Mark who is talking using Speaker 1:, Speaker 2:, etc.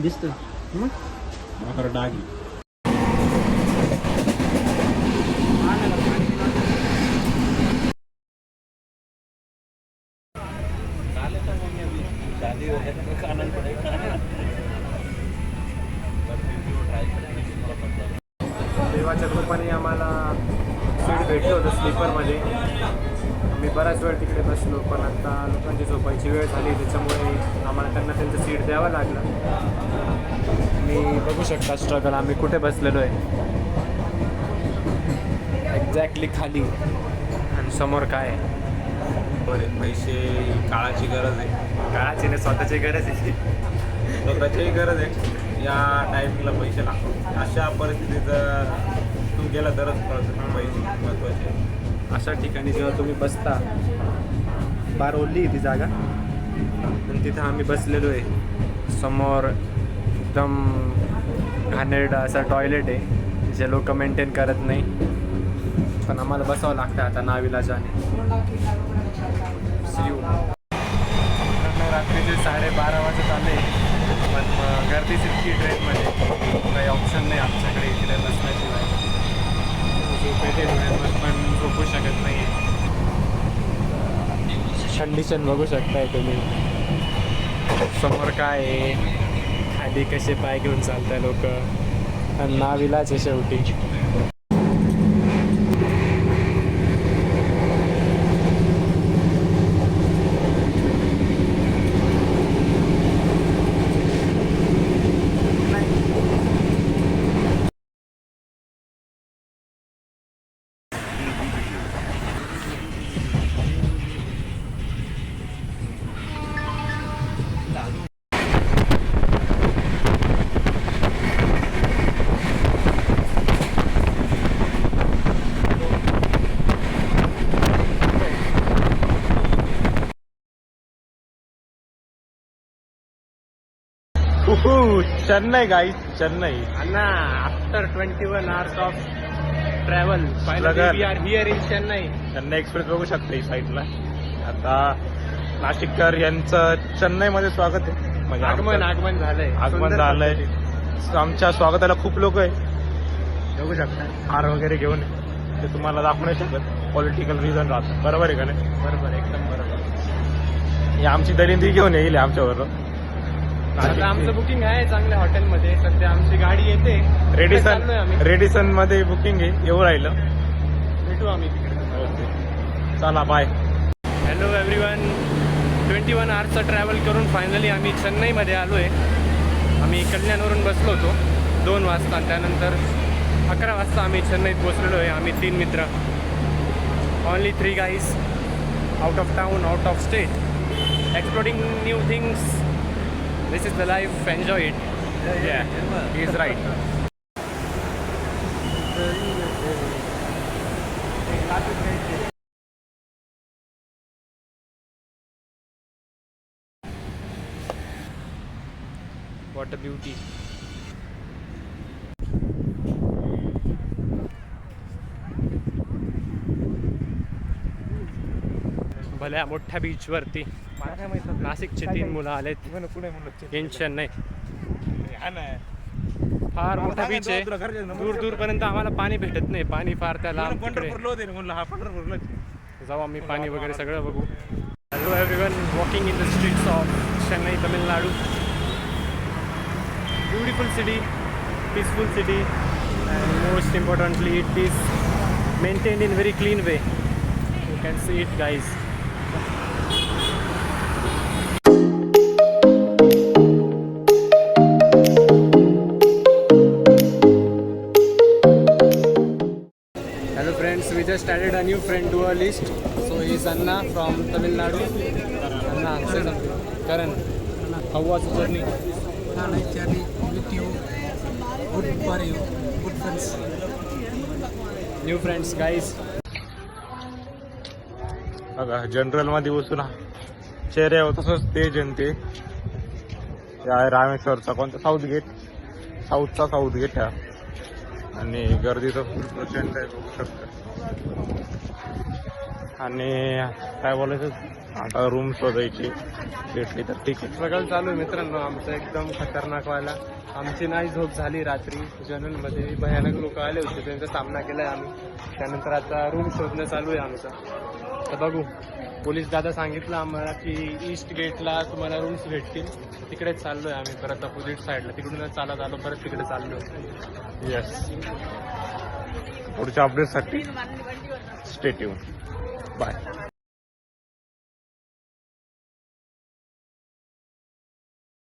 Speaker 1: दिसतं
Speaker 2: डागी
Speaker 3: देवाच्या कृपाने आम्हाला सीट भेटलं होतं स्लीपरमध्ये. मी बराच वेळ तिकडे बसलो, पण आता लोकांची झोपायची वेळ झाली त्याच्यामुळे आम्हाला त्यांचं सीट द्यावं लागलं. मी बघू शकता स्ट्रगल, आम्ही कुठे बसलेलो आहे एक्झॅक्टली खाली, आणि समोर काय आहे.
Speaker 2: पैसे काळाची गरज आहे,
Speaker 3: काळाची नाही स्वतःची गरज आहे.
Speaker 2: स्वतःचीही गरज आहे. या टाईमला पैसे लागतात. अशा परिस्थितीत तू गेला तरच कळतं पैसे महत्त्वाचे आहे.
Speaker 3: अशा ठिकाणी जेव्हा तुम्ही बसता, फार ओढली ती जागा, आणि तिथं आम्ही बसलेलो आहे. समोर एकदम घाणेरडा असा टॉयलेट आहे जे लोक मेंटेन करत नाही, पण आम्हाला बसावं लागतं आता नाविलाजाने. रात्रीचे 12:30 वाजत आले, पण गर्दीच इतकी ट्रेनमध्ये, काही ऑप्शन नाही आमच्याकडे इकडे बसण्याशिवाय. झोपेचे डोळ्यांवर पण झोपू शकत नाही. कंडिशन बघू शकताय तुम्ही. समोर काय आहे, खाली कसे पाय घेऊन चालताय लोक, आणि नाविलाज आहे शेवटी.
Speaker 2: चेन्नई गाईस, Chennai.
Speaker 3: Anna, after 21 hours of travel, finally we are here in Chennai.
Speaker 2: Chennai express बघू शकता साईडला. आता नाशिककर यांचं चेन्नईमध्ये स्वागत आहे. म्हणजे
Speaker 3: आगमन झालंय,
Speaker 2: आगमन झालंय. आमच्या स्वागताला खूप लोक आहे,
Speaker 3: बघू शकता.
Speaker 2: हार वगैरे घेऊन. ते तुम्हाला दाखवू नाही शकत, पॉलिटिकल रिझन राहतं. बरोबर आहे का नाही?
Speaker 3: बरोबर, एकदम बरोबर.
Speaker 2: ही आमची दलिंदी घेऊन येईल आमच्याबरोबर.
Speaker 3: आता आमचं बुकिंग आहे चांगल्या हॉटेलमध्ये. सध्या आमची गाडी येते
Speaker 2: रेडिसन मध्ये बुकिंग आहे, येऊ राहिलं.
Speaker 3: भेटू आम्ही तिकडे.
Speaker 2: ओके, चला बाय.
Speaker 3: हॅलो एव्हरीवन, 21 आवर्सचा ट्रॅव्हल करून फायनली आम्ही चेन्नईमध्ये आलो आहे. आम्ही कल्याणवरून बसलो होतो 2 वाजता, त्यानंतर 11 वाजता आम्ही चेन्नईत पोचलेलो आहे. आम्ही 3 मित्र, only 3 guys, out of town, out of state, exploring new things. This is the life, enjoy it. Yeah, he is right. What a beauty. भल्या मोठ्या बीचवरती नाशिकचे 3 मुलं आलेत इन चेन्नई. फार मोठा बीच आहे, दूर दूरपर्यंत आम्हाला पाणी भेटत नाही. पाणी फार त्याला जाऊ आम्ही, पाणी वगैरे सगळं बघू. Hello everyone, walking in the streets of Chennai, Tamil Nadu. Beautiful city, peaceful city, and most importantly it is maintained in very clean way. You can see it guys. We just added a new friend to our list. So he is Anna from Tamil Nadu. Anna, say something. Karan, how was the journey?
Speaker 1: Nice journey with you. Good for you. Good friends.
Speaker 3: New friends, guys.
Speaker 2: बघा general मध्ये बसून चेहऱ्यावर तसंच तेज ते आहे रामेश्वरचा कोणता south gate, साऊथचा south gate हा. आणि गर्दी तर फुल प्रचंड आहे, बघू शकता. आणि काय बोलायचं आता रूम शोधायची भेटली तर ठीक आहे.
Speaker 3: स्ट्रगल चालू आहे मित्रांनो आमचं एकदम खतरनाक व्हायला. आमची नाही झोप झाली रात्री. जनरलमध्ये भयानक लोक आले होते त्यांचा सामना केलाय आम्ही. त्यानंतर आता रूम शोधणं चालू आहे आमचं. तर बघू. पोलीस दादा सांगितलं आम्हाला की ईस्ट गेटला तुम्हाला रूम्स भेटतील. तिकडेच चाललोय आम्ही परत अपोजिट साईडला. तिकडूनच चालत आलो परत तिकडे चाललो.
Speaker 2: येस. पुढच्या अपडेटसाठी स्टे ट्यून. बाय.